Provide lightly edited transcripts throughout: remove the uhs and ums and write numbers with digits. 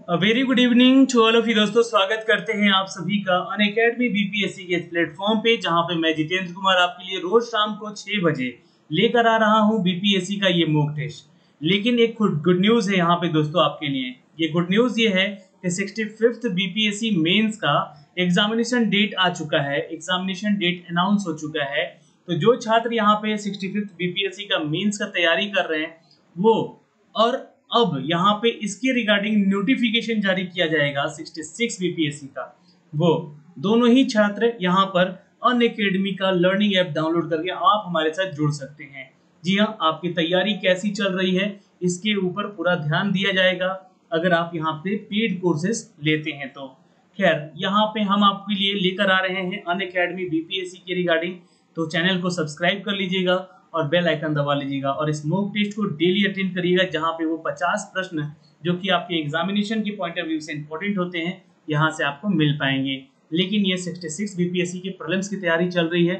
Very good evening to all of you दोस्तों, स्वागत करते हैं आप सभी का अनअकैडमी बीपीएससी के प्लेटफॉर्म पे, जहां पे मैं जितेंद्र कुमार आपके लिए रोज शाम को 6 बजे लेकर आ रहा हूं बीपीएससी का ये मॉक टेस्ट। लेकिन एक गुड न्यूज है यहाँ पे दोस्तों आपके लिए। ये गुड न्यूज ये है कि 65th बीपीएससी मेंस का एग्जामिनेशन डेट आ चुका है, एग्जामिनेशन डेट अनाउंस हो चुका है। तो जो छात्र यहाँ पे 65th बीपीएससी का मेंस का तैयारी कर रहे हैं वो, और अब यहाँ पे इसके रिगार्डिंग नोटिफिकेशन जारी किया जाएगा 66 बीपीएससी का, वो दोनों ही छात्र यहाँ पर अनअकैडमी का लर्निंग ऐप डाउनलोड करके आप हमारे साथ जुड़ सकते हैं। जी हाँ, आपकी तैयारी कैसी चल रही है इसके ऊपर पूरा ध्यान दिया जाएगा अगर आप यहाँ पे पेड कोर्सेज लेते हैं तो। खैर, यहाँ पे हम आपके लिए लेकर आ रहे हैं अनअकैडमी बीपीएससी के रिगार्डिंग, तो चैनल को सब्सक्राइब कर लीजिएगा और बेल आइकन दबा लीजिएगा और इस मॉक टेस्ट को डेली अटेंड करिएगा, जहां पे वो 50 प्रश्न जो कि आपके एग्जामिनेशन के पॉइंट ऑफ व्यू से इंपॉर्टेंट होते हैं यहां से आपको मिल पाएंगे। लेकिन ये 66 बीपीएससी के प्रीलिम्स की तैयारी चल रही है,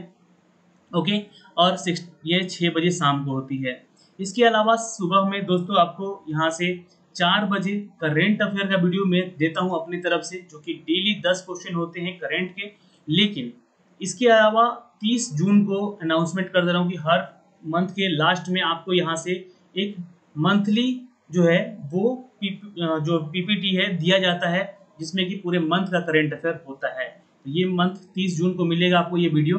ओके, और ये 6 बजे शाम को होती है। इसके अलावा सुबह में दोस्तों आपको यहाँ से 4 बजे करेंट अफेयर का वीडियो मैं देता हूँ अपनी तरफ से, जो कि डेली 10 क्वेश्चन होते हैं करेंट के। लेकिन इसके अलावा 30 जून को अनाउंसमेंट कर दे रहा हूँ कि हर मंथ के लास्ट में आपको यहाँ से एक मंथली जो है वो जो पीपीटी है दिया जाता है, जिसमें कि पूरे मंथ का करंट अफेयर होता है। ये मंथ 30 जून को मिलेगा आपको ये वीडियो,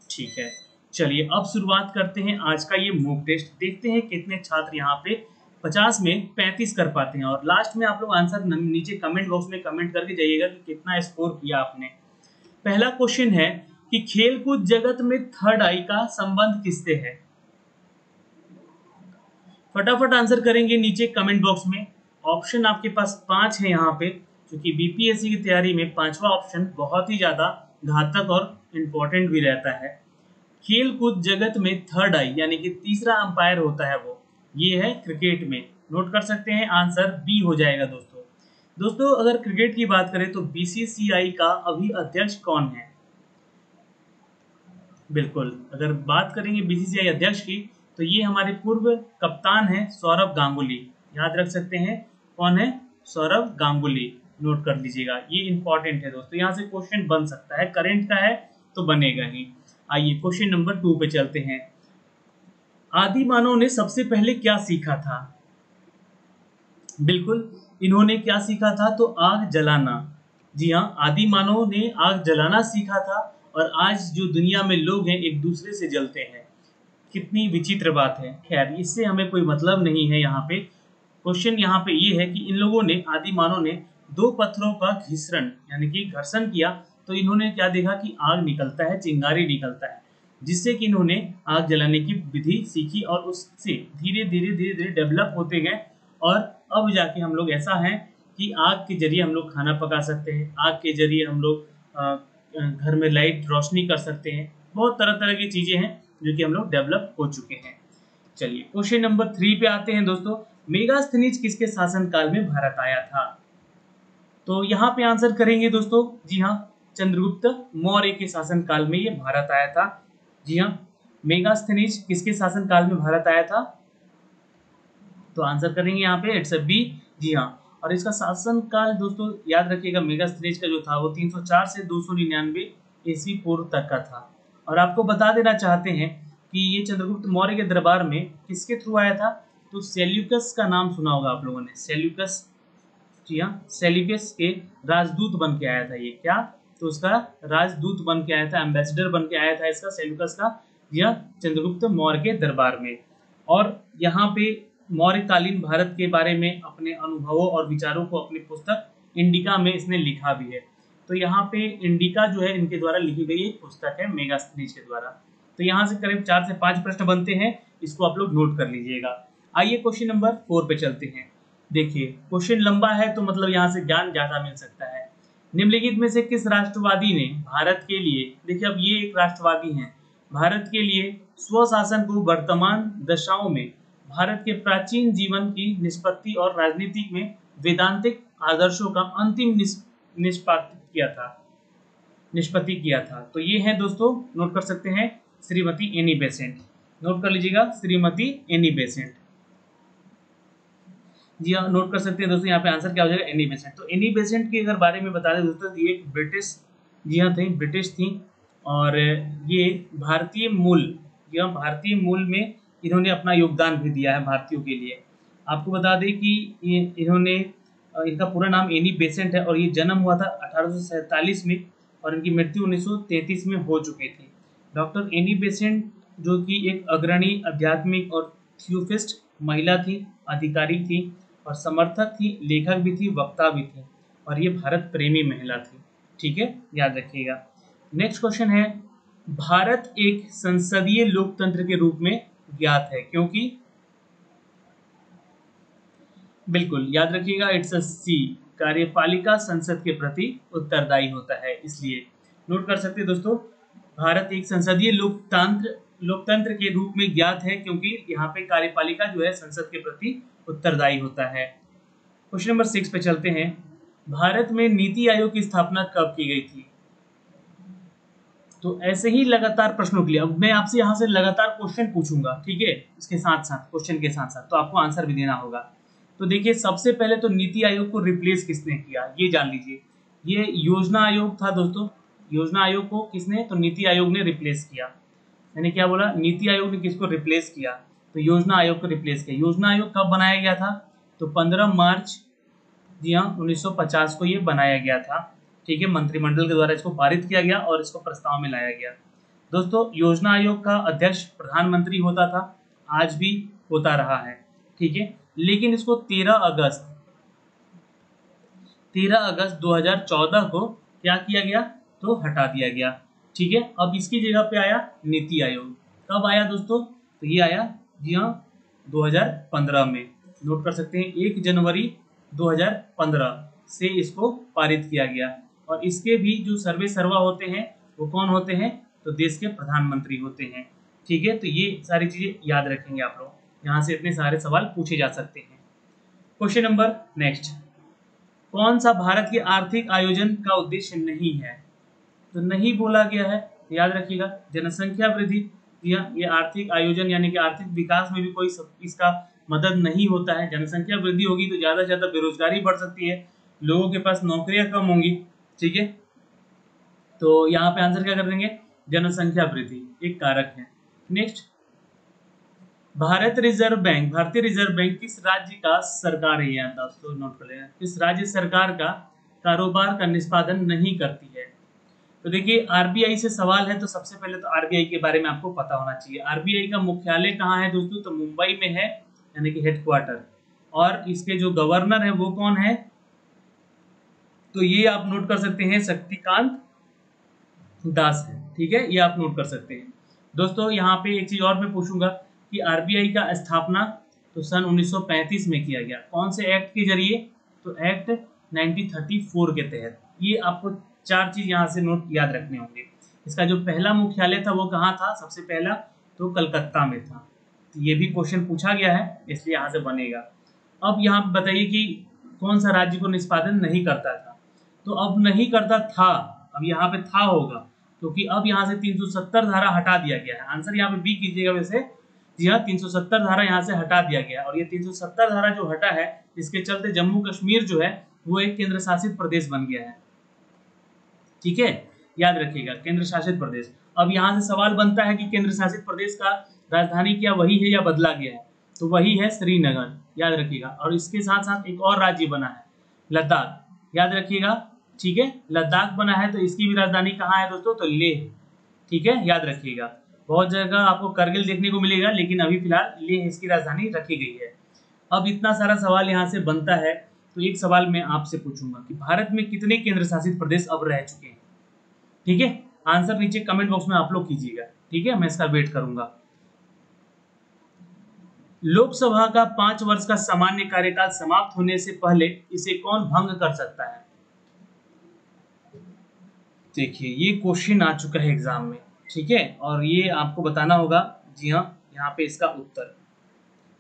ठीक है। चलिए अब शुरुआत करते हैं आज का ये मॉक टेस्ट। देखते हैं कितने छात्र यहाँ पे 50 में 35 कर पाते हैं, और लास्ट में आप लोग आंसर नीचे कमेंट बॉक्स में कमेंट करके जाइएगा कि कितना स्कोर किया आपने। पहला क्वेश्चन है कि खेलकूद जगत में थर्ड आई का संबंध किससे है? फटाफट आंसर करेंगे नीचे कमेंट बॉक्स में। ऑप्शन आपके पास 5 है यहाँ पे, क्योंकि बीपीएससी की तैयारी में 5वां ऑप्शन बहुत ही ज्यादा घातक और इम्पोर्टेंट भी रहता है। खेल कूद जगत में थर्ड आई यानी कि तीसरा अंपायर होता है वो, ये है क्रिकेट में। नोट कर सकते हैं, आंसर बी हो जाएगा दोस्तों अगर क्रिकेट की बात करें तो बीसीसीआई का अभी अध्यक्ष कौन है? बिल्कुल, अगर बात करेंगे बीसीसीआई अध्यक्ष की तो ये हमारे पूर्व कप्तान हैं सौरव गांगुली। याद रख सकते हैं कौन है? सौरव गांगुली। नोट कर लीजिएगा, ये इंपॉर्टेंट है दोस्तों, यहाँ से क्वेश्चन बन सकता है, करंट का है तो बनेगा ही। आइए क्वेश्चन नंबर 2 पे चलते हैं। आदि मानव ने सबसे पहले क्या सीखा था? बिल्कुल, इन्होंने क्या सीखा था? तो आग जलाना। जी हाँ, आदि मानव ने आग जलाना सीखा था, और आज जो दुनिया में लोग हैं एक दूसरे से जलते हैं। कितनी विचित्र बात है। खैर, इससे हमें कोई मतलब नहीं है। यहाँ पे क्वेश्चन यहाँ पे ये है कि इन लोगों ने, आदि मानव ने 2 पत्थरों का घिसरण यानी कि घर्षण किया, तो इन्होंने क्या देखा कि आग निकलता है, चिंगारी निकलता है, जिससे कि इन्होंने आग जलाने की विधि सीखी और उससे धीरे धीरे डेवलप होते गए। और अब जाके हम लोग ऐसा है कि आग के जरिए हम लोग खाना पका सकते हैं, आग के जरिए हम लोग घर में लाइट रोशनी कर सकते हैं, बहुत तरह तरह की चीजें हैं जो कि हम लोग डेवलप हो चुके हैं। चलिए क्वेश्चन नंबर 3 पे आते हैं दोस्तों। मेगास्थनीज किसके शासनकाल में भारत आया था? तो यहाँ पे आंसर करेंगे दोस्तों, जी हाँ, चंद्रगुप्त मौर्य के शासनकाल में ये भारत आया था। जी हाँ, मेगास्थनीज किसके शासनकाल में भारत आया था? तो आंसर करेंगे यहाँ पे इट्स बी। जी हाँ, और इसका शासनकाल दोस्तों याद रखिएगा, मेगास्थनीज का जो था वो 304 से 299 ईस्वी पूर्व तक का था। और आपको बता देना चाहते हैं कि ये चंद्रगुप्त मौर्य के दरबार में किसके थ्रू आया था? तो सेल्यूकस का नाम सुना होगा आप लोगों ने, सेल्यूकस। जी हाँ, सेल्यूकस के राजदूत बन के आया था ये। क्या? तो उसका राजदूत बन के आया था, एम्बेसडर बन के आया था इसका, सेल्यूकस का, यह चंद्रगुप्त मौर्य के दरबार में। और यहाँ पे मौर्यकालीन भारत के बारे में अपने अनुभवों और विचारों को अपनी पुस्तक इंडिका में इसने लिखा भी है। तो यहाँ पे इंडिका जो है इनके द्वारा लिखी गई एक पुस्तक है, मेगास्थनीज के द्वारा। तो यहाँ से करीब 4 से 5 प्रश्न बनते हैं, इसको आप लोग नोट कर लीजिएगा। आइए क्वेश्चन नंबर 4 पे चलते हैं। देखिए क्वेश्चन लंबा है तो मतलब यहाँ से ज्ञान ज्यादा मिल सकता है। निम्नलिखित में से किस राष्ट्रवादी ने भारत के लिए, देखिए अब ये एक राष्ट्रवादी हैं, भारत के लिए स्वशासन को वर्तमान दशाओं में भारत के प्राचीन जीवन की निष्पत्ति और राजनीति में वेदांतिक आदर्शों का अंतिम निष्पत्ति किया था। तो ये है दोस्तों, नोट कर सकते हैं, श्रीमती एनी बेसेंट। नोट कर लीजिएगा, श्रीमती एनी बेसेंट। जी हाँ, नोट कर सकते हैं दोस्तों, यहाँ पे आंसर क्या हो जाएगा, एनी बेसेंट। तो एनी बेसेंट की अगर बारे में बता दें दोस्तों, ये एक ब्रिटिश, जी हाँ, थे, ब्रिटिश थी, और ये भारतीय मूल, जी हाँ, भारतीय मूल में इन्होंने अपना योगदान भी दिया है भारतीयों के लिए। आपको बता दें कि इन्होंने इनका पूरा नाम एनी बेसेंट है, और ये जन्म हुआ था 1847 में, और इनकी मृत्यु 1933 में हो चुकी थी। डॉक्टर एनी बेसेंट जो कि एक अग्रणी आध्यात्मिक और थियोफिस्ट महिला थी, अधिकारी थी, और समर्थक थी, लेखक भी थी, वक्ता भी थी, और ये भारत प्रेमी महिला थी। ठीक है, याद रखिएगा। नेक्स्ट क्वेश्चन है, भारत एक संसदीय लोकतंत्र के रूप में ज्ञात है क्योंकि, बिल्कुल याद रखिएगा, इट्स अ सी, कार्यपालिका संसद के प्रति उत्तरदायी होता है, इसलिए नोट कर सकते हैं दोस्तों, भारत एक संसदीय लोकतंत्र के रूप में ज्ञात है क्योंकि यहाँ पे कार्यपालिका जो है संसद के प्रति उत्तरदायी होता है। क्वेश्चन नंबर 6 पे चलते हैं, भारत में नीति आयोग की स्थापना कब की गई थी? तो ऐसे ही लगातार प्रश्नों के लिए अब मैं आपसे यहाँ से लगातार क्वेश्चन पूछूंगा, ठीक है, इसके साथ साथ क्वेश्चन के साथ साथ, तो आपको आंसर भी देना होगा। तो देखिए, सबसे पहले तो नीति आयोग को रिप्लेस किसने किया, ये जान लीजिए। ये योजना आयोग था दोस्तों, योजना आयोग को किसने, तो नीति आयोग ने रिप्लेस किया। मैंने क्या बोला, नीति आयोग ने किसको रिप्लेस किया, तो योजना आयोग को रिप्लेस किया। योजना आयोग कब बनाया गया था, तो 15 मार्च, जी हाँ, 1950 को ये बनाया गया था। ठीक है, मंत्रिमंडल के द्वारा इसको पारित किया गया और इसको प्रस्ताव में लाया गया। दोस्तों, योजना आयोग का अध्यक्ष प्रधानमंत्री होता था, आज भी होता रहा है। ठीक है, लेकिन इसको 13 अगस्त 2014 को क्या किया गया, तो हटा दिया गया। ठीक है, अब इसकी जगह पे आया नीति आयोग। कब आया दोस्तों, तो ये आया, जी हाँ, 2015 में। नोट कर सकते हैं, 1 जनवरी 2015 से इसको पारित किया गया। और इसके भी जो सर्वे सर्वा होते हैं वो कौन होते हैं, तो देश के प्रधानमंत्री होते हैं। ठीक है, तो ये सारी चीजें याद रखेंगे आप लोग, यहाँ से इतने सारे सवाल पूछे जा सकते हैं। क्वेश्चन नंबर नेक्स्ट, कौन सा भारत के आर्थिक आयोजन का उद्देश्य नहीं है, तो नहीं बोला गया है, याद रखिएगा, जनसंख्या वृद्धि। ये आर्थिक आयोजन यानी कि आर्थिक विकास में भी कोई इसका मदद नहीं होता है। जनसंख्या वृद्धि होगी तो ज्यादा से ज्यादा बेरोजगारी बढ़ सकती है, लोगों के पास नौकरियां कम होंगी। ठीक है, तो यहाँ पे आंसर क्या कर देंगे, जनसंख्या वृद्धि एक कारक है। नेक्स्ट, भारतीय रिजर्व बैंक किस राज्य का सरकार है, यहाँ दोस्तों नोट कर लेना, किस राज्य सरकार का कारोबार का निष्पादन नहीं करती है। तो देखिए, आरबीआई से सवाल है तो सबसे पहले तो आरबीआई के बारे में आपको पता होना चाहिए। आरबीआई का मुख्यालय कहाँ है दोस्तों, तो मुंबई में है, यानी कि हेडक्वार्टर। और इसके जो गवर्नर है वो कौन है, तो ये आप नोट कर सकते हैं, शक्तिकांत दास है। ठीक है, ये आप नोट कर सकते हैं। दोस्तों, यहाँ पे एक चीज और मैं पूछूंगा कि आरबीआई का स्थापना तो सन 1935 में किया गया, कौन से एक्ट के जरिए, तो एक्ट 1934 के तहत। ये आपको 4 चीज यहाँ से नोट याद रखने होंगे। इसका जो पहला मुख्यालय था वो कहाँ था, सबसे पहला तो कलकत्ता में था। तो ये भी क्वेश्चन पूछा गया है, इसलिए यहाँ से बनेगा। अब यहाँ बताइए कि कौन सा राज्य को निष्पादन नहीं करता था, तो अब नहीं करता था, अब यहाँ पे था होगा, क्योंकि अब यहाँ से 370 धारा हटा दिया गया है। आंसर यहाँ पे बी कीजिएगा वैसे, जी हाँ, 370 धारा यहाँ से हटा दिया गया। और ये 370 धारा जो हटा है, इसके चलते जम्मू कश्मीर जो है वो एक केंद्र शासित प्रदेश बन गया है। ठीक है, याद रखिएगा, केंद्र शासित प्रदेश। अब यहाँ से सवाल बनता है कि केंद्र शासित प्रदेश का राजधानी क्या वही है या बदला गया है, तो वही है श्रीनगर, याद रखिएगा। और इसके साथ साथ एक और राज्य बना है, लद्दाख, याद रखिएगा। ठीक है, लद्दाख बना है, तो इसकी भी राजधानी कहाँ है दोस्तों, तो लेह। ठीक है, याद रखिएगा। बहुत जगह आपको करगिल देखने को मिलेगा, लेकिन अभी फिलहाल लेह इसकी राजधानी रखी गई है। अब इतना सारा सवाल यहाँ से बनता है, तो एक सवाल मैं आपसे पूछूंगा कि भारत में कितने केंद्र शासित प्रदेश अब रह चुके हैं। ठीक है, आंसर नीचे कमेंट बॉक्स में आप लोग कीजिएगा। ठीक है, मैं इसका वेट करूंगा। लोकसभा का 5 वर्ष का सामान्य कार्यकाल समाप्त होने से पहले इसे कौन भंग कर सकता है। देखिए, ये क्वेश्चन आ चुका है एग्जाम में। ठीक है, और ये आपको बताना होगा। जी हाँ, यहाँ पे इसका उत्तर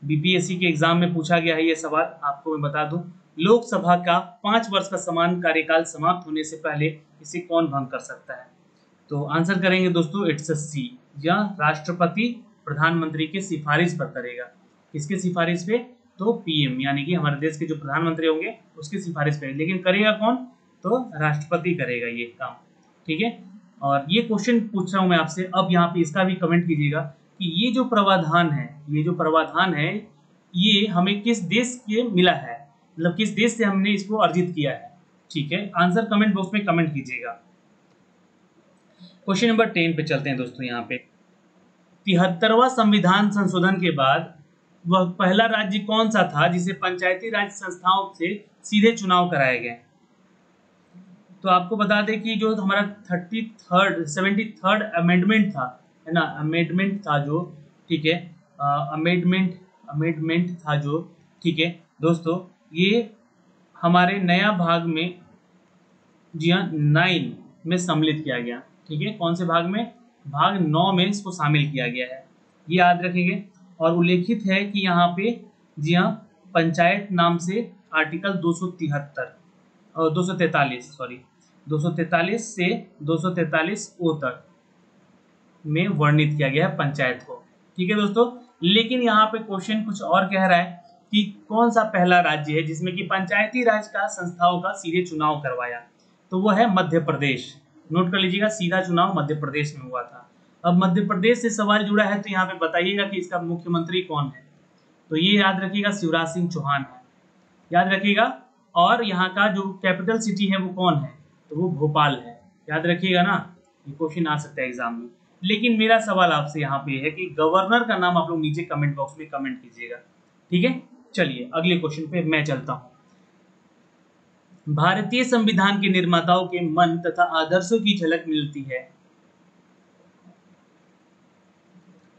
बीपीएससी के एग्जाम में पूछा गया है। ये सवाल आपको मैं बता दूं, लोकसभा का 5 वर्ष का समान कार्यकाल समाप्त होने से पहले इसे कौन भंग कर सकता है। तो आंसर करेंगे दोस्तों, इट्स अ सी, या राष्ट्रपति प्रधानमंत्री के सिफारिश पर करेगा। किसके सिफारिश पे, तो पीएम यानी कि हमारे देश के जो प्रधानमंत्री होंगे उसकी सिफारिश पे, लेकिन करेगा कौन? तो राष्ट्रपति करेगा ये काम, ठीक है। और ये क्वेश्चन पूछ रहा हूं मैं आपसे, अब यहाँ पे इसका भी कमेंट कीजिएगा कि ये जो प्रावधान है, ये जो प्रावधान है, ये हमें किस देश के मिला है, मतलब किस देश से हमने इसको अर्जित किया है, ठीक है। आंसर कमेंट बॉक्स में कमेंट कीजिएगा। क्वेश्चन नंबर 10 पे चलते हैं दोस्तों। यहाँ पे 73वां संविधान संशोधन के बाद वह पहला राज्य कौन सा था जिसे पंचायती राज संस्थाओं से सीधे चुनाव कराए गए? तो आपको बता दें कि जो हमारा 73rd अमेंडमेंट था, है ना, अमेंडमेंट था जो, ठीक है, अमेंडमेंट था जो, ठीक है दोस्तों, ये हमारे नया भाग में, जी हाँ, 9 में सम्मिलित किया गया, ठीक है। कौन से भाग में? भाग 9 में इसको शामिल किया गया है, ये याद रखेंगे। और उल्लेखित है कि यहाँ पे, जी हाँ, पंचायत नाम से आर्टिकल 273 और 243 सॉरी 243 से 243 ओ तक में वर्णित किया गया है पंचायत को, ठीक है दोस्तों। लेकिन यहाँ पे क्वेश्चन कुछ और कह रहा है कि कौन सा पहला राज्य है जिसमें कि पंचायती राज का संस्थाओं का सीधे चुनाव करवाया? तो वो है मध्य प्रदेश। नोट कर लीजिएगा, सीधा चुनाव मध्य प्रदेश में हुआ था। अब मध्य प्रदेश से सवाल जुड़ा है तो यहाँ पे बताइएगा कि इसका मुख्यमंत्री कौन है? तो ये याद रखिएगा, शिवराज सिंह चौहान है, याद रखिएगा। और यहाँ का जो कैपिटल सिटी है वो कौन है? तो वो भोपाल है, याद रखिएगा ना, ये क्वेश्चन आ सकता है एग्जाम में। लेकिन मेरा सवाल आपसे यहाँ पे है कि गवर्नर का नाम आप लोग नीचे कमेंट बॉक्स में कमेंट कीजिएगा, ठीक है। चलिए अगले क्वेश्चन पे मैं चलता हूँ। भारतीय संविधान के निर्माताओं के मन तथा आदर्शों की झलक मिलती है।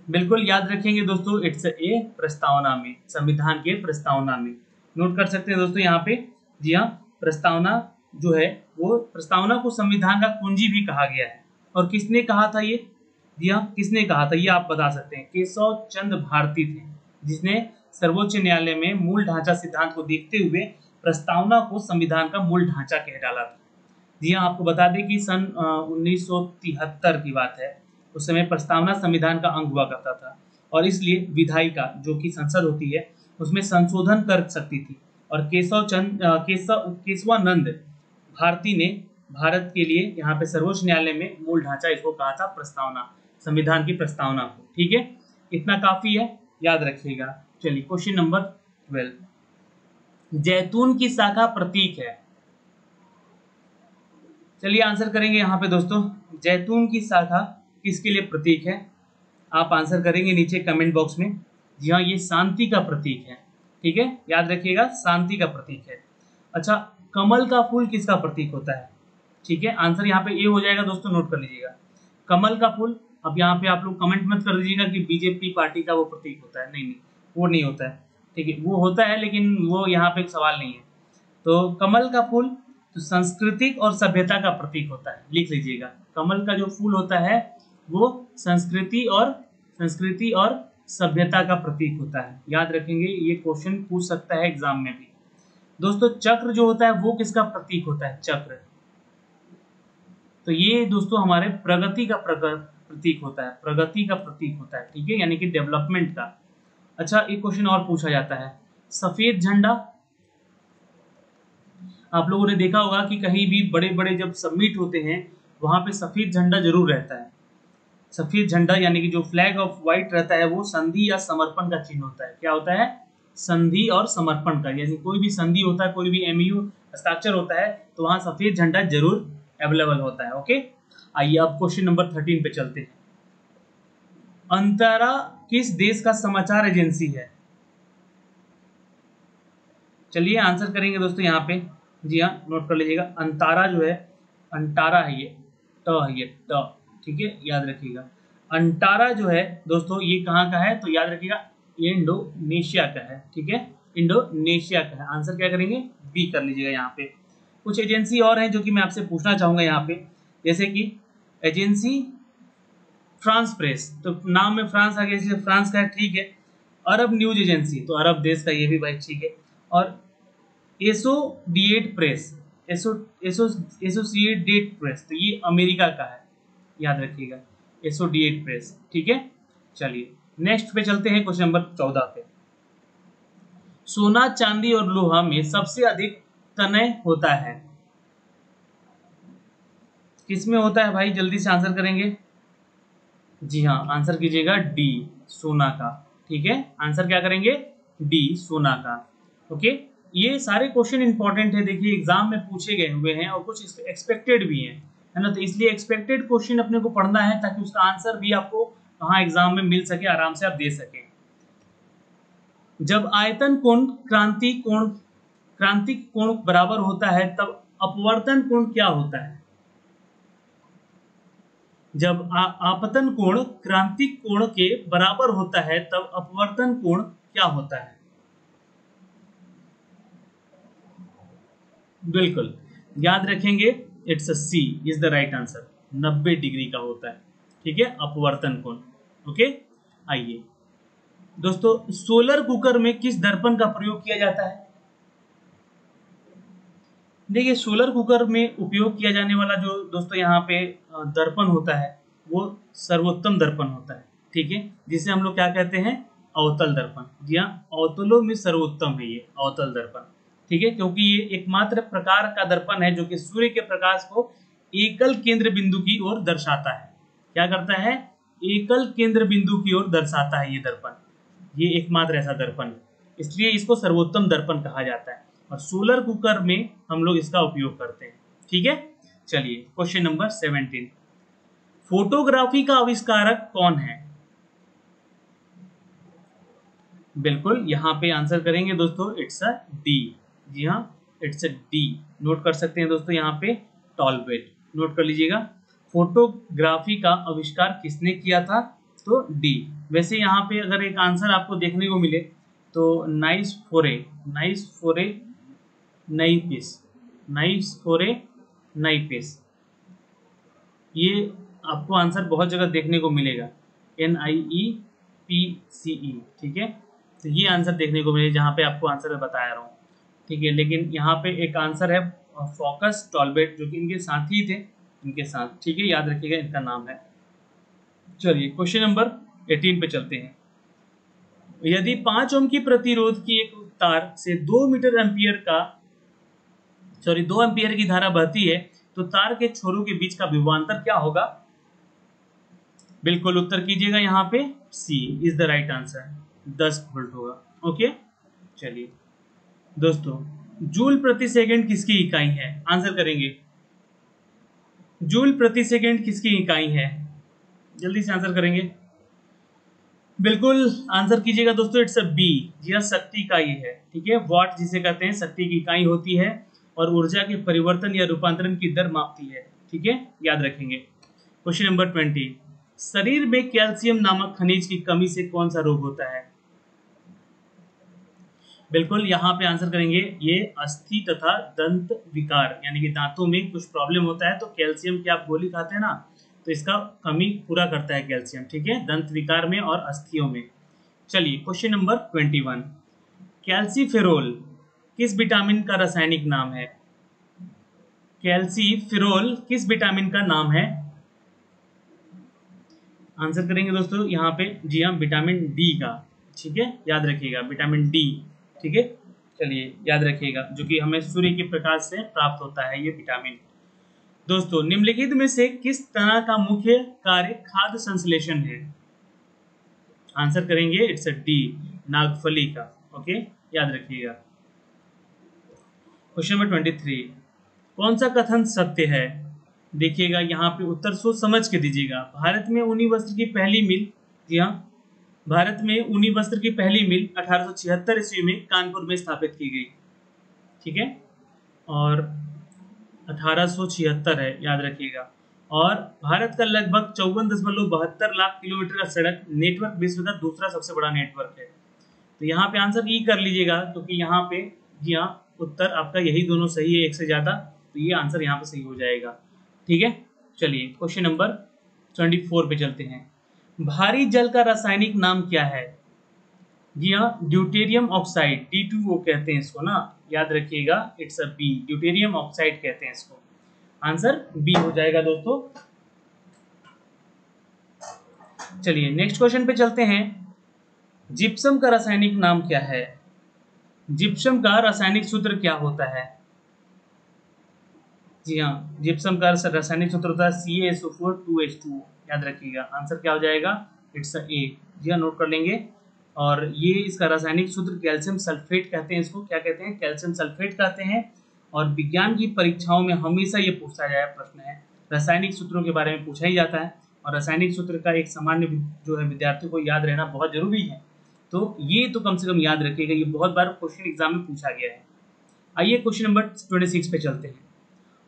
बिल्कुल याद रखेंगे दोस्तों, इट्स ए प्रस्तावना में, संविधान के प्रस्तावना में। नोट कर सकते हैं दोस्तों यहाँ पे, जी हाँ, प्रस्तावना जो है वो, प्रस्तावना को संविधान का कुंजी भी कहा गया है। और किसने कहा था ये? जी हाँ, किसने कहा था ये आप बता सकते हैं। केशव चंद्र भारती थे, जिसने सर्वोच्च न्यायालय में मूल ढांचा सिद्धांत को देखते हुए प्रस्तावना को संविधान का मूल ढांचा कह डाला था। जी हाँ, आपको बता दें कि सन 1973 की बात है, उस समय प्रस्तावना संविधान का अंग हुआ करता था और इसलिए विधायिका जो कि संसद होती है उसमें संशोधन कर सकती थी। और केशवानंद भारती ने भारत के लिए यहाँ पे सर्वोच्च न्यायालय में मूल ढांचा इसको कहा था, प्रस्तावना, संविधान की प्रस्तावना को, ठीक है। इतना काफी है, याद रखिएगा। चलिए क्वेश्चन नंबर 12, जैतून की शाखा प्रतीक है। चलिए आंसर करेंगे यहाँ पे दोस्तों, जैतून की शाखा किसके लिए प्रतीक है? आप आंसर करेंगे नीचे कमेंट बॉक्स में। जी हाँ, ये शांति का प्रतीक है, ठीक है, याद रखिएगा, शांति का प्रतीक है। अच्छा, कमल का फूल किसका प्रतीक होता है? ठीक है, आंसर यहाँ पे ए हो जाएगा दोस्तों, नोट कर लीजिएगा, कमल का फूल। अब यहाँ पे आप लोग कमेंट मत कर दीजिएगा कि बीजेपी पार्टी का वो प्रतीक होता है, नहीं नहीं, वो नहीं होता है, ठीक है, वो होता है लेकिन वो यहाँ पे एक सवाल नहीं है। तो कमल का फूल तो सांस्कृतिक और सभ्यता का प्रतीक होता है, लिख लीजिएगा। कमल का जो फूल होता है वो संस्कृति और सभ्यता का प्रतीक होता है, याद रखेंगे, ये क्वेश्चन पूछ सकता है एग्जाम में भी। दोस्तों चक्र जो होता है वो किसका प्रतीक होता है? चक्र, तो ये दोस्तों हमारे प्रगति का प्रतीक होता है, प्रगति का प्रतीक होता है, ठीक है, यानी कि डेवलपमेंट का। अच्छा, एक क्वेश्चन और पूछा जाता है, सफेद झंडा। आप लोगों ने देखा होगा कि कहीं भी बड़े बड़े जब समिट होते हैं वहां पे सफेद झंडा जरूर रहता है। सफेद झंडा यानी कि जो फ्लैग ऑफ व्हाइट रहता है वो संधि या समर्पण का चिन्ह होता है। क्या होता है? संधि और समर्पण का, यानी कोई भी संधि होता है, कोई भी एमयू हस्ताक्षर होता है तो वहां सफेद झंडा जरूर अवेलेबल होता है। ओके, आइए अब क्वेश्चन नंबर 13 पे चलते हैं। अंतरा किस देश का समाचार एजेंसी है? चलिए आंसर करेंगे दोस्तों यहाँ पे, जी हाँ, नोट कर लीजिएगा, अंतारा जो है, अंटारा है ये, ट है ये, ट, ठीक है, याद रखिएगा। अंटारा जो है दोस्तों ये कहाँ का है? तो याद रखिएगा, इंडोनेशिया का है, ठीक है, इंडोनेशिया का है। आंसर क्या करेंगे? बी कर लीजिएगा। यहाँ पे कुछ एजेंसी और हैं जो कि मैं आपसे पूछना चाहूंगा यहाँ पे, जैसे कि एजेंसी फ्रांस प्रेस, तो नाम में फ्रांस आ गया इसलिए फ्रांस का है, ठीक है। अरब न्यूज एजेंसी, तो अरब देश का ये भी भाई, ठीक है। और एसोसिएटेड प्रेस, एसोसिएटेड प्रेस, तो ये अमेरिका का है, याद रखिएगा, एसोसिएटेड प्रेस, ठीक है। चलिए नेक्स्ट पे चलते हैं, क्वेश्चन नंबर 14 पे। सोना, चांदी और लोहा में सबसे अधिक तनय होता है? किसमें होता है भाई? जल्दी से आंसर करेंगे। जी हाँ, आंसर कीजिएगा डी, सोना का। ठीक है, आंसर क्या करेंगे? डी, सोना का। ओके, ये सारे क्वेश्चन इंपॉर्टेंट है, देखिए एग्जाम में पूछे गए हुए हैं और कुछ एक्सपेक्टेड भी हैं, है ना। तो इसलिए एक्सपेक्टेड क्वेश्चन अपने को पढ़ना है ताकि उसका आंसर भी आपको वहाँ एग्जाम में मिल सके, आराम से आप दे सके। जब आयतन कोण क्रांतिक कोण बराबर होता है तब अपवर्तन कोण क्या होता है? जब आपतन कोण क्रांतिक कोण के बराबर होता है तब अपवर्तन कोण क्या होता है? बिल्कुल, याद रखेंगे, it's a C is the right answer, 90 degree का होता है। ठीक है, अपवर्तन कोण। ओके, आइए दोस्तों, सोलर कुकर में किस दर्पण का प्रयोग किया जाता है? देखिए, सोलर कुकर में उपयोग किया जाने वाला जो दोस्तों यहाँ पे दर्पण होता है वो सर्वोत्तम दर्पण होता है। ठीक है, जिसे हम लोग क्या कहते हैं? अवतल दर्पण। जी हाँ, अवतलों में सर्वोत्तम है ये अवतल दर्पण। ठीक है, क्योंकि ये एकमात्र प्रकार का दर्पण है जो कि सूर्य के प्रकाश को एकल केंद्र बिंदु की ओर दर्शाता है। क्या करता है? एकल केंद्र बिंदु की ओर दर्शाता है ये दर्पण। ये एकमात्र ऐसा दर्पण है, इसलिए इसको सर्वोत्तम दर्पण कहा जाता है और सोलर कुकर में हम लोग इसका उपयोग करते हैं। ठीक है, चलिए क्वेश्चन नंबर 17, फोटोग्राफी का आविष्कारक कौन है? बिल्कुल, यहाँ पे आंसर करेंगे दोस्तों, इट्स अ डी। जी हाँ, इट्स अ डी। नोट कर सकते हैं दोस्तों यहाँ पे, टॉलबेट। नोट कर लीजिएगा, फोटोग्राफी का आविष्कार किसने किया था? तो डी। वैसे यहाँ पे अगर एक आंसर आपको देखने को मिले तो नाइस फोरे नाइपिस, ये आपको आंसर बहुत जगह देखने को मिलेगा, NIEPCE। ठीक है, तो ये आंसर देखने को मिलेगा जहाँ पे आपको आंसर बताया रहा हूँ। ठीक है, लेकिन यहाँ पे एक आंसर है फोकस टॉलबेट, जो कि इनके साथी थे, इनके साथ। ठीक है, याद रखिएगा इनका नाम है। चलिए क्वेश्चन नंबर 18 पे चलते हैं। यदि 5 ओम की प्रतिरोध की एक तार से 2 एम्पियर की धारा बहती है तो तार के छोरों के बीच का विभवांतर क्या होगा? बिल्कुल, उत्तर कीजिएगा यहाँ पे, C is the right answer, 10 volt होगा। ओके, चलिए दोस्तों, जूल प्रति सेकंड किसकी इकाई है? आंसर करेंगे, जूल प्रति सेकंड किसकी इकाई है? जल्दी से आंसर करेंगे। बिल्कुल, आंसर कीजिएगा दोस्तों, इट्स अ बी। जी हाँ, शक्ति इकाई है। ठीक है, वाट जिसे कहते हैं शक्ति की इकाई होती है और ऊर्जा के परिवर्तन या रूपांतरण की दर मापती है। ठीक है, याद रखेंगे। क्वेश्चन नंबर 20, शरीर में कैल्शियम नामक खनिज की कमी से कौन सा रोग होता है? बिल्कुल, यहाँ पे आंसर करेंगे, ये अस्थि तथा दंत विकार, यानी कि दांतों में कुछ प्रॉब्लम होता है तो कैल्शियम की आप गोली खाते हैं ना, तो इसका कमी पूरा करता है कैल्शियम। ठीक है, दंत विकार में और अस्थियों में। चलिए क्वेश्चन नंबर 21, कैल्सीफेरोल किस विटामिन का रासायनिक नाम है? कैल्सीफेरोल किस विटामिन का नाम है? आंसर करेंगे दोस्तों यहाँ पे, जी हाँ, विटामिन डी का। ठीक है, याद रखिएगा, विटामिन डी। ठीक है, चलिए याद रखिएगा, जो कि हमें सूर्य के प्रकाश से प्राप्त होता है ये विटामिन। दोस्तों, निम्नलिखित में से किस तरह का मुख्य कार्य खाद्य संश्लेषण है? आंसर करेंगे, इट्स अ डी, नागफली का। ओके, याद रखिएगा। क्वेश्चन नंबर 23, कौन सा कथन सत्य है? देखिएगा यहाँ पे उत्तर सोच समझ के दीजिएगा। भारत में ऊनी वस्त्र की पहली मिल, जी हाँ, भारत में ऊनी वस्त्र की पहली मिल 1876 ईस्वी में कानपुर में स्थापित की गई। ठीक है, और 1876 है, याद रखिएगा। और भारत का लगभग 54.72 लाख किलोमीटर का सड़क नेटवर्क विश्व का दूसरा सबसे बड़ा नेटवर्क है। तो यहाँ पे आंसर ई कर लीजिएगा, क्योंकि यहाँ पे जी हाँ, उत्तर आपका यही दोनों सही है, एक से ज्यादा, तो ये आंसर यहाँ पे सही हो जाएगा। ठीक है, चलिए क्वेश्चन नंबर 24 पे चलते हैं। भारी जल का रासायनिक नाम क्या है? जी हाँ, ड्यूटेरियम ऑक्साइड, D2O कहते हैं इसको ना, याद रखिएगा, it's a B, deuterium oxide कहते हैं इसको। आंसर बी हो जाएगा दोस्तों। चलिए नेक्स्ट क्वेश्चन पे चलते हैं। जिप्सम का रासायनिक नाम क्या है? जिप्सम का रासायनिक सूत्र क्या होता है? जी हाँ, जिप्सम का रासायनिक सूत्र होता है CaSO4 2H2O। याद रखिएगा, आंसर क्या हो जाएगा? It's a. जी हाँ, नोट कर लेंगे। और ये इसका रासायनिक सूत्र कैल्शियम सल्फेट कहते हैं। इसको क्या कहते हैं? कैल्शियम सल्फेट कहते हैं। और विज्ञान की परीक्षाओं में हमेशा ये पूछा जाए प्रश्न है, रासायनिक सूत्रों के बारे में पूछा ही जाता है। और रासायनिक सूत्र का एक सामान्य जो है विद्यार्थियों को याद रहना बहुत जरूरी है। तो ये तो कम से कम याद रखिएगा, ये बहुत बार क्वेश्चन एग्जाम में पूछा गया है। आइए क्वेश्चन नंबर 26 पे चलते हैं।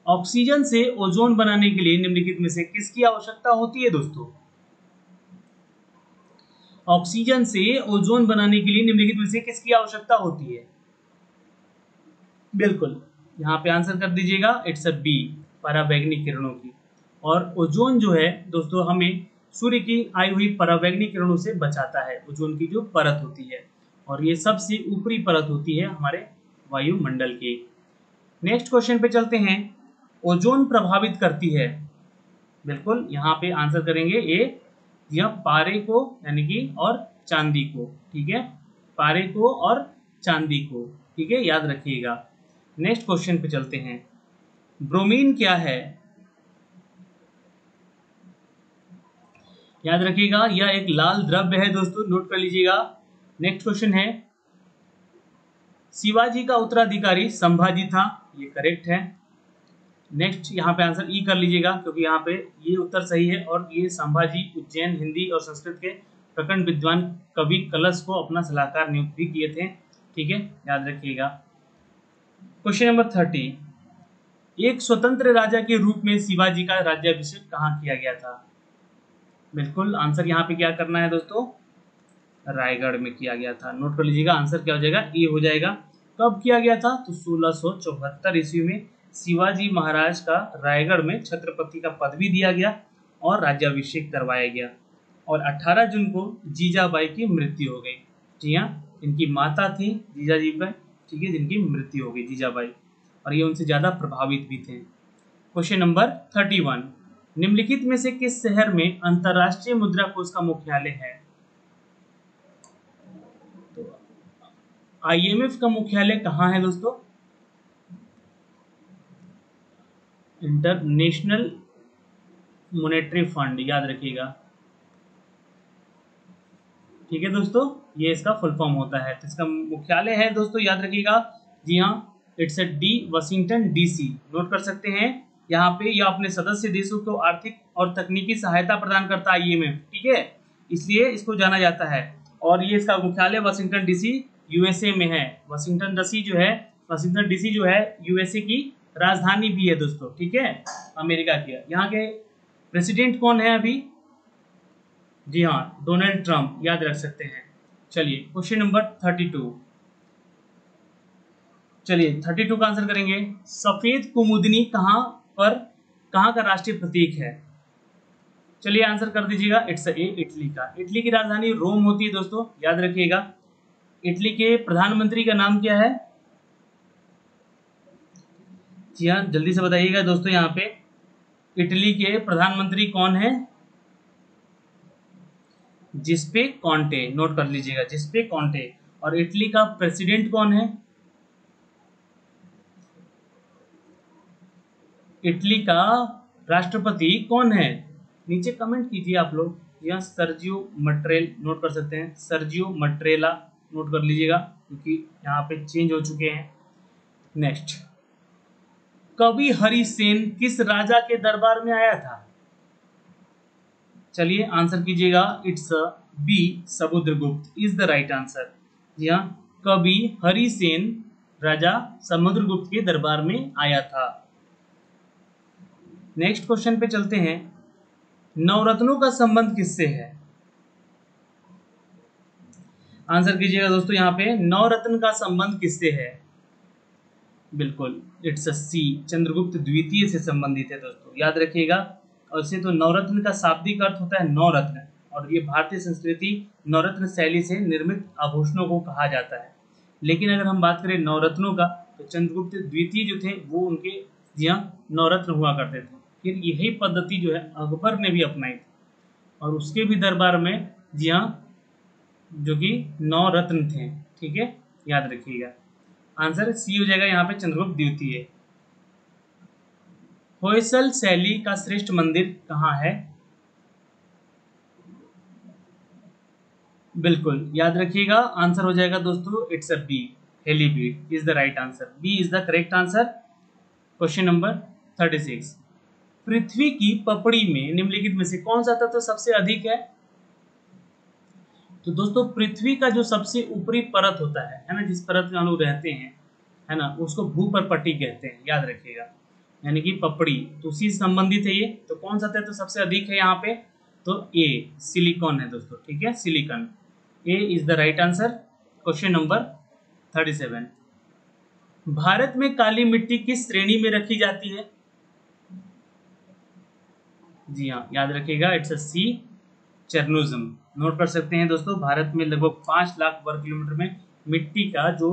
ऑक्सीजन से ओजोन बनाने के लिए निम्नलिखित में से किसकी आवश्यकता होती है दोस्तों? ऑक्सीजन से ओजोन बनाने के लिए निम्नलिखित में से किसकी आवश्यकता होती है? बिल्कुल, यहाँ पे आंसर कर दीजिएगा, इट्स अ बी, परावैंगनिक किरणों की। और ओजोन जो है दोस्तों हमें सूर्य की आई हुई परावैंगनिक किरणों से बचाता है, ओजोन की जो परत होती है। और ये सबसे ऊपरी परत होती है हमारे वायुमंडल की। नेक्स्ट क्वेश्चन पे चलते हैं। ओजोन प्रभावित करती है, बिल्कुल यहाँ पे आंसर करेंगे ए, यह पारे को यानी कि और चांदी को, ठीक है, पारे को और चांदी को, ठीक है, याद रखिएगा। नेक्स्ट क्वेश्चन पे चलते हैं। ब्रोमीन क्या है? याद रखिएगा, यह एक लाल द्रव्य है दोस्तों, नोट कर लीजिएगा। नेक्स्ट क्वेश्चन है, शिवाजी का उत्तराधिकारी संभाजी था, ये करेक्ट है। नेक्स्ट यहाँ पे आंसर ई कर लीजिएगा, क्योंकि यहाँ पे ये उत्तर सही है। और ये संभाजी उज्जैन हिंदी और संस्कृत के प्रखंड विद्वान कवि कलश को अपना सलाहकार नियुक्त भी किए थे, ठीक है, याद रखिएगा। क्वेश्चन नंबर 30, एक स्वतंत्र राजा के रूप में शिवाजी का राज्याभिषेक कहाँ किया गया था? बिल्कुल, आंसर यहाँ पे क्या करना है दोस्तों? रायगढ़ में किया गया था। नोट कर लीजिएगा, आंसर क्या हो जाएगा? ये हो जाएगा। कब किया गया था? तो 1674 ईस्वी में शिवाजी महाराज का रायगढ़ में छत्रपति का पद भी दिया गया और राज्याभिषेक करवाया गया। और 18 जून को जीजाबाई की मृत्यु हो गई। जी हाँ, इनकी माता थी जीजाजी बाई, ठीक है, जिनकी मृत्यु हो गई जीजाबाई, और ये उनसे ज्यादा प्रभावित भी थे। क्वेश्चन नंबर 31, निम्नलिखित में से किस शहर में अंतरराष्ट्रीय मुद्रा कोष का मुख्यालय है? तो IMF का मुख्यालय कहाँ है दोस्तों? इंटरनेशनल मॉनेटरी फंड, याद रखिएगा, ठीक है दोस्तों, ये इसका फुल फॉर्म होता है। तो इसका मुख्यालय है दोस्तों, याद रखिएगा, जी हाँ, it's A D, Washington DC। Note कर सकते हैं, यहाँ पे यह अपने सदस्य देशों को आर्थिक और तकनीकी सहायता प्रदान करता है, IMF, ठीक है, इसलिए इसको जाना जाता है। और ये इसका मुख्यालय वाशिंगटन DC USA में है। वाशिंगटन DC जो है USA की राजधानी भी है दोस्तों, ठीक है, अमेरिका की। यहाँ के प्रेसिडेंट कौन है अभी? जी हाँ, डोनाल्ड ट्रंप, याद रख सकते हैं। चलिए क्वेश्चन नंबर 32, चलिए 32 का आंसर करेंगे। सफेद कुमुदनी कहाँ का राष्ट्रीय प्रतीक है? चलिए आंसर कर दीजिएगा, इट्स ए, इटली का। इटली की राजधानी रोम होती है दोस्तों, याद रखिएगा। इटली के प्रधानमंत्री का नाम क्या है? जी हाँ, जल्दी से बताइएगा दोस्तों, यहाँ पे इटली के प्रधानमंत्री कौन है? जिस्पे कॉन्टे, नोट कर लीजिएगा, जिस्पे कॉन्टे। और इटली का प्रेसिडेंट कौन है? इटली का राष्ट्रपति कौन है? नीचे कमेंट कीजिए आप लोग। यहाँ सर्जियो मट्रेल, नोट कर सकते हैं, सर्जियो मट्रेला, नोट कर लीजिएगा, क्योंकि यहाँ पे चेंज हो चुके हैं। नेक्स्ट, कवि हरिसेन किस राजा के दरबार में आया था? चलिए आंसर कीजिएगा, it's B, Samudragupta is the right answer. जी हाँ, कवि हरिसेन राजा समुद्रगुप्त के दरबार में आया था। नेक्स्ट क्वेश्चन पे चलते हैं। नवरत्नों का संबंध किससे है? आंसर कीजिएगा दोस्तों, यहाँ पे नवरत्न का संबंध किससे है? बिल्कुल, इट्स सी, चंद्रगुप्त द्वितीय से संबंधित है दोस्तों, याद रखिएगा। और इसे तो नवरत्न का शाब्दिक अर्थ होता है नवरत्न, और ये भारतीय संस्कृति नवरत्न शैली से निर्मित आभूषणों को कहा जाता है। लेकिन अगर हम बात करें नवरत्नों का, तो चंद्रगुप्त द्वितीय जो थे वो उनके यहाँ नवरत्न हुआ करते थे। फिर यही पद्धति जो है अकबर ने भी अपनाई थी, और उसके भी दरबार में जी हाँ जो कि 9 रत्न थे, ठीक है, याद रखिएगा। आंसर सी हो जाएगा यहाँ पे, चंद्रगुप्त द्वितीय। होयसल शैली का श्रेष्ठ मंदिर कहाँ है? बिल्कुल याद रखिएगा, आंसर हो जाएगा दोस्तों, it's a B, Halebid is the right answer. B is the correct answer. Question number 36, पृथ्वी की पपड़ी में निम्नलिखित में से कौन सा तत्व सबसे अधिक है? तो दोस्तों पृथ्वी का जो सबसे ऊपरी परत होता है ना, जिस परत में हम लोग रहते हैं, है ना, उसको भूपर्पट्टी कहते हैं, याद रखिएगा, यानी कि पपड़ी, तो उसी से संबंधित है ये। तो कौन सा तत्व सबसे अधिक है यहाँ पे? तो ए, सिलिकॉन है दोस्तों, ठीक है, silicon, A is the right answer. Question number 37, Bharat में काली मिट्टी किस श्रेणी में रखी जाती है? जी हाँ, याद रखिएगा, it's a C, chernozem. Note कर सकते हैं दोस्तों, भारत में लगभग 5 लाख वर्ग किलोमीटर में मिट्टी का जो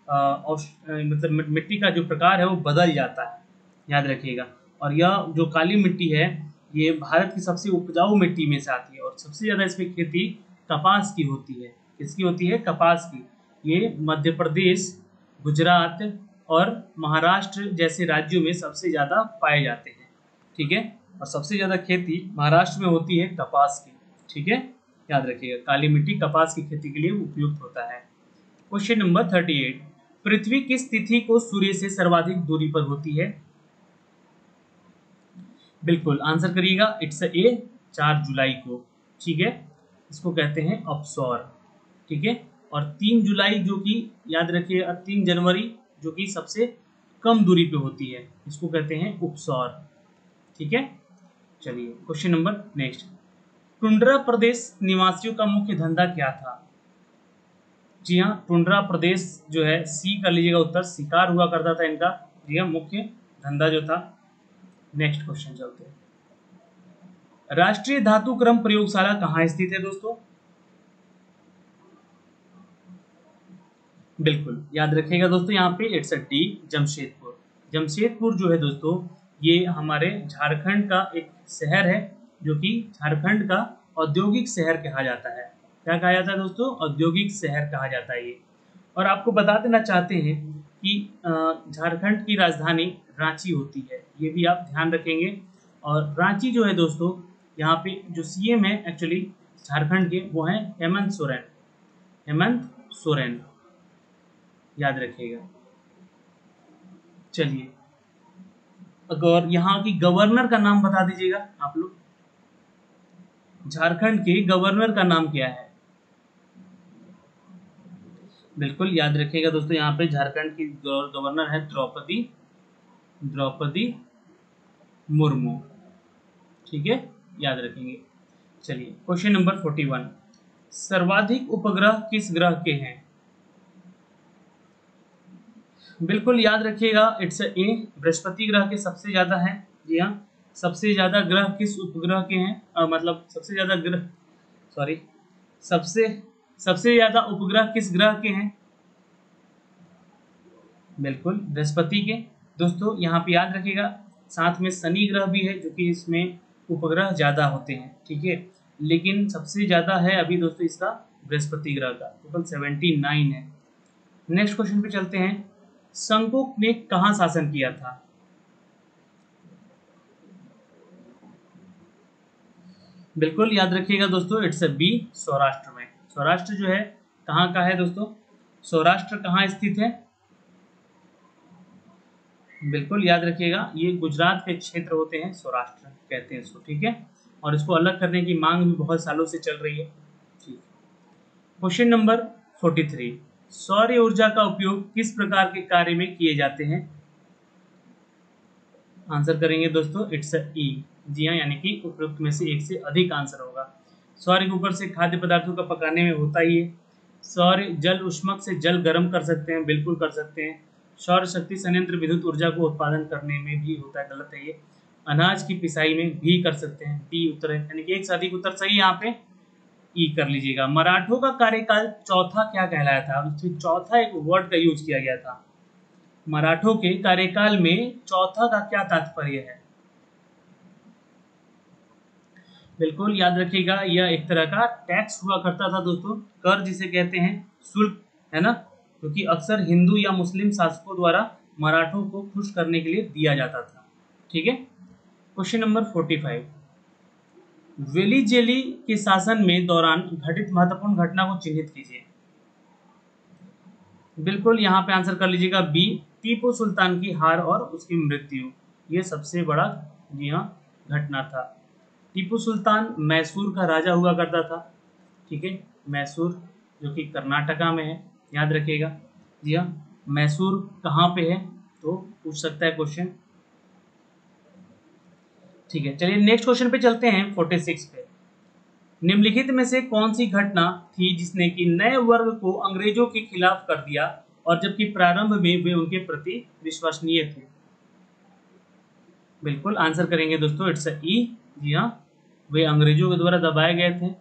मतलब मिट्टी का जो प्रकार है वो बदल जाता है, याद रखिएगा। और यह जो काली मिट्टी है, ये भारत की सबसे उपजाऊ मिट्टी में से आती है, और सबसे ज़्यादा इसमें खेती कपास की होती है। किसकी होती है? कपास की। ये मध्य प्रदेश, गुजरात और महाराष्ट्र जैसे राज्यों में सबसे ज़्यादा पाए जाते हैं, ठीक है। और सबसे ज़्यादा खेती महाराष्ट्र में होती है कपास की, ठीक है, याद रखिएगा, काली मिट्टी कपास की खेती के लिए उपयुक्त होता है। क्वेश्चन नंबर 38, पृथ्वी किस तिथि को सूर्य से सर्वाधिक दूरी पर होती है? बिल्कुल आंसर करिएगा, इट्स ए, 4 जुलाई को, ठीक है, इसको कहते हैं अपसौर, ठीक है। और 3 जुलाई जो कि याद रखिए, 3 जनवरी जो कि सबसे कम दूरी पे होती है, इसको कहते हैं उपसौर, ठीक है। चलिए क्वेश्चन नंबर नेक्स्ट, टुंड्रा प्रदेश निवासियों का मुख्य धंधा क्या था? जी हाँ, टुंड्रा प्रदेश जो है, सी कर लीजिएगा उत्तर, शिकार हुआ करता था इनका, जी हाँ, मुख्य धंधा जो था। नेक्स्ट क्वेश्चन चलते हैं, राष्ट्रीय धातु क्रम प्रयोगशाला कहाँ स्थित है दोस्तों? बिल्कुल याद रखिएगा दोस्तों, यहाँ पे it's a D, Jamshedpur. Jamshedpur जो है दोस्तों, ये हमारे झारखंड का एक शहर है, जो कि झारखंड का औद्योगिक शहर कहा जाता है। क्या कहा जाता है दोस्तों? औद्योगिक शहर कहा जाता है ये। और आपको बता देना चाहते हैं कि झारखंड की राजधानी रांची होती है, ये भी आप ध्यान रखेंगे। और रांची जो है दोस्तों, यहाँ पे जो सीएम है एक्चुअली झारखंड के, वो हैं हेमंत सोरेन, हेमंत सोरेन, याद रखिएगा। चलिए, अगर यहाँ की गवर्नर का नाम बता दीजिएगा आप लोग, झारखंड के गवर्नर का नाम क्या है? बिल्कुल याद रखिएगा दोस्तों, यहाँ पे झारखंड की गवर्नर है द्रौपदी, द्रौपदी मुर्मू, ठीक है, याद रखेंगे। चलिए क्वेश्चन नंबर 41, सर्वाधिक उपग्रह किस ग्रह के हैं? बिल्कुल याद रखिएगा, इट्स ए, बृहस्पति ग्रह के सबसे ज्यादा है, जी हाँ। सबसे ज्यादा ग्रह किस उपग्रह के हैं? मतलब सबसे ज्यादा ग्रह, सॉरी, सबसे सबसे ज्यादा उपग्रह किस ग्रह के हैं? बिल्कुल बृहस्पति के। दोस्तों यहाँ पे याद रखिएगा, साथ में शनि ग्रह भी है, जो कि इसमें उपग्रह ज्यादा होते हैं, ठीक है, लेकिन सबसे ज्यादा है अभी दोस्तों इसका बृहस्पति ग्रह का, टोटल 79 है। नेक्स्ट क्वेश्चन पे चलते हैं, शंकुक ने कहाँ शासन किया था? बिल्कुल याद रखिएगा दोस्तों, इट्स अ बी, सौराष्ट्र में। सौराष्ट्र जो है कहाँ का है दोस्तों? सौराष्ट्र कहाँ स्थित है? बिल्कुल याद रखिएगा, ये गुजरात के क्षेत्र होते हैं, सौराष्ट्र कहते हैं इसको, ठीक है। और इसको अलग करने की मांग भी बहुत सालों से चल रही है, ठीक। क्वेश्चन नंबर 43, सौर ऊर्जा का उपयोग किस प्रकार के कार्य में किए जाते हैं? आंसर करेंगे दोस्तों, इट्स ई, जी हाँ, यानी कि उपयुक्त में से एक से अधिक आंसर होगा। सौर के ऊपर से खाद्य पदार्थों का पकाने में होता ही है। सौर जल उष्मक से जल गर्म कर सकते हैं, बिल्कुल कर सकते हैं। सौर शक्ति संयंत्र विद्युत ऊर्जा को उत्पादन करने में भी होता है, गलत है ये। अनाज की पिसाई में भी कर सकते हैं, डी उत्तर है, यानी कि एक से अधिक उत्तर सही है यहाँ पे, ई कर लीजिएगा। मराठों का कार्यकाल चौथा क्या कहलाया था? उसमें चौथा एक वर्ड का यूज किया गया था। मराठों के कार्यकाल में चौथा का क्या तात्पर्य है? बिल्कुल याद रखिएगा, यह एक तरह का टैक्स हुआ करता था दोस्तों, कर जिसे कहते हैं, शुल्क, है ना, क्योंकि अक्सर हिंदू या मुस्लिम शासकों द्वारा मराठों को खुश करने के लिए दिया जाता था। ठीक है। क्वेश्चन नंबर 45, वेलिजेली के शासन में दौरान घटित महत्वपूर्ण घटना को चिन्हित कीजिए। बिल्कुल यहाँ पे आंसर कर लीजिएगा बी, टीपू सुल्तान की हार और उसकी मृत्यु। ये सबसे बड़ा जी हाँ घटना था। टीपू सुल्तान मैसूर का राजा हुआ करता था। ठीक है, मैसूर जो कि कर्नाटका में है, याद रखिएगा। जी हाँ, मैसूर कहाँ पे है तो पूछ सकता है क्वेश्चन। ठीक है, चलिए नेक्स्ट क्वेश्चन पे चलते हैं 46 पे। निम्नलिखित में से कौन सी घटना थी जिसने कि नए वर्ग को अंग्रेजों के खिलाफ कर दिया और जबकि प्रारंभ में वे उनके प्रति विश्वसनीय थे। बिल्कुल आंसर करेंगे दोस्तों, इट्स ई। जी हाँ, वे अंग्रेजों के द्वारा दबाए गए थे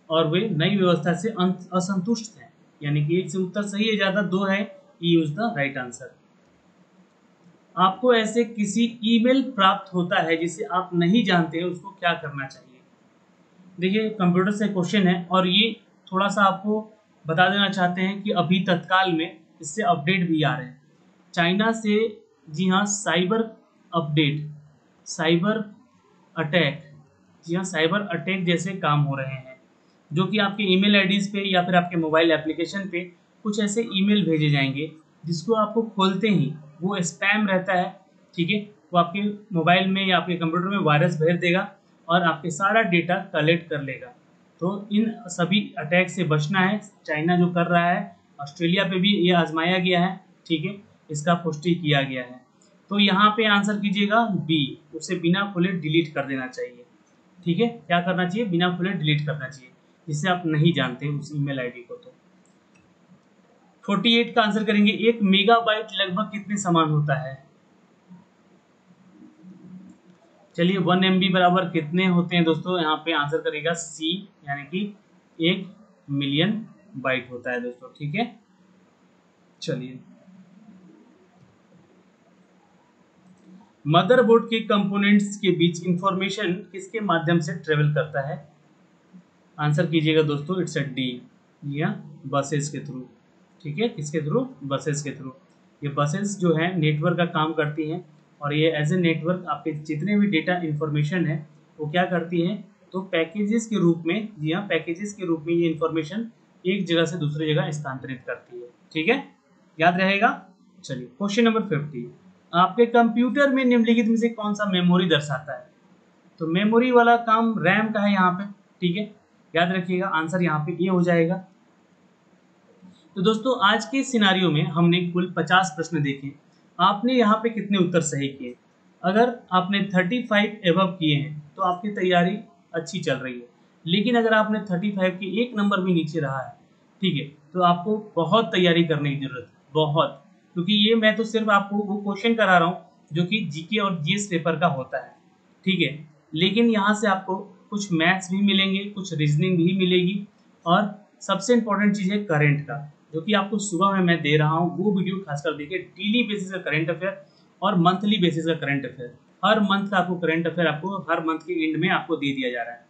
और वे नई व्यवस्था से असंतुष्ट थे। यानी कि एक से उत्तर सही है, ज्यादा दो है, E is the right answer. आपको ऐसे किसी ईमेल प्राप्त होता है जिसे आप नहीं जानते हैं, उसको क्या करना चाहिए। देखिए कंप्यूटर से क्वेश्चन है और ये थोड़ा सा आपको बता देना चाहते हैं कि अभी तत्काल में इससे अपडेट भी आ रहे हैं चाइना से। जी हाँ, साइबर अपडेट, साइबर अटैक, जी हाँ साइबर अटैक जैसे काम हो रहे हैं, जो कि आपके ईमेल आईडीज पे या फिर आपके मोबाइल एप्लीकेशन पे कुछ ऐसे ईमेल भेजे जाएंगे जिसको आपको खोलते ही वो स्पैम रहता है। ठीक है, वो आपके मोबाइल में या आपके कंप्यूटर में वायरस भेज देगा और आपके सारा डेटा कलेक्ट कर लेगा। तो इन सभी अटैक से बचना है। चाइना जो कर रहा है, ऑस्ट्रेलिया पे भी ये आजमाया गया है। ठीक है, इसका पुष्टि किया गया है। तो यहाँ पे आंसर कीजिएगा बी, उसे बिना खुले डिलीट कर देना चाहिए। ठीक है, क्या करना चाहिए, बिना खुले डिलीट करना चाहिए, जिससे आप नहीं जानते उस ईमेल आईडी को। तो 48 का आंसर करेंगे, 1 मेगाबाइट लगभग कितने समान होता है। चलिए 1 MB बराबर कितने होते हैं दोस्तों, यहाँ पे आंसर करेगा सी, यानी कि 1 मिलियन बाइट होता है दोस्तों। ठीक है, चलिए मदरबोर्ड के कंपोनेंट्स के बीच इंफॉर्मेशन किसके माध्यम से ट्रेवल करता है। आंसर कीजिएगा दोस्तों, इट्स अ डी, या बसेस के थ्रू। ठीक है, किसके थ्रू, बसेस के थ्रू। ये बसेस जो है नेटवर्क का काम करती हैं और ये एज ए नेटवर्क आपके जितने भी डेटा इन्फॉर्मेशन है वो क्या करती है, तो पैकेजेस के रूप में, जी हाँ पैकेजेस के रूप में ये इन्फॉर्मेशन एक जगह से दूसरी जगह स्थानांतरित करती है। ठीक है, याद रहेगा। चलिए क्वेश्चन नंबर 50, आपके कंप्यूटर में निम्नलिखित में से कौन सा मेमोरी दर्शाता है। तो मेमोरी वाला काम रैम का है यहाँ पे। ठीक है, याद रखिएगा, आंसर यहाँ पे ये हो जाएगा। तो दोस्तों आज के सिनारियो में हमने कुल 50 प्रश्न देखे। आपने यहाँ पे कितने उत्तर सही किए। अगर आपने 35 एबव किए हैं तो आपकी तैयारी अच्छी चल रही है, लेकिन अगर आपने 35 के एक नंबर भी नीचे रहा है, ठीक है, तो आपको बहुत तैयारी करने की जरूरत है, बहुत। क्योंकि ये मैं तो सिर्फ आपको वो क्वेश्चन करा रहा हूँ जो कि जीके और जीएस पेपर का होता है। ठीक है, लेकिन यहाँ से आपको कुछ मैथ्स भी मिलेंगे, कुछ रीजनिंग भी मिलेगी, और सबसे इंपॉर्टेंट चीज़ है करंट का, जो कि आपको सुबह में मैं दे रहा हूँ। वो वीडियो खासकर देखिए, डेली बेसिस का करंट अफेयर और मंथली बेसिस का करंट अफेयर। हर मंथ का आपको करंट अफेयर आपको हर मंथ के एंड में आपको दे दिया जा रहा है।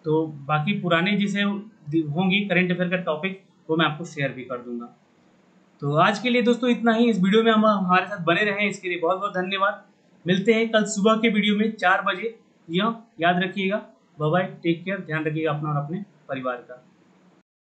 तो बाकी पुराने जिसे होंगी करंट अफेयर का टॉपिक, वो मैं आपको शेयर भी कर दूंगा। तो आज के लिए दोस्तों इतना ही। इस वीडियो में हम हमारे साथ बने रहें, इसके लिए बहुत बहुत धन्यवाद। मिलते हैं कल सुबह के वीडियो में 4 बजे। जी हाँ, याद रखिएगा। बाय बाय, टेक केयर, ध्यान रखिएगा अपना और अपने परिवार का।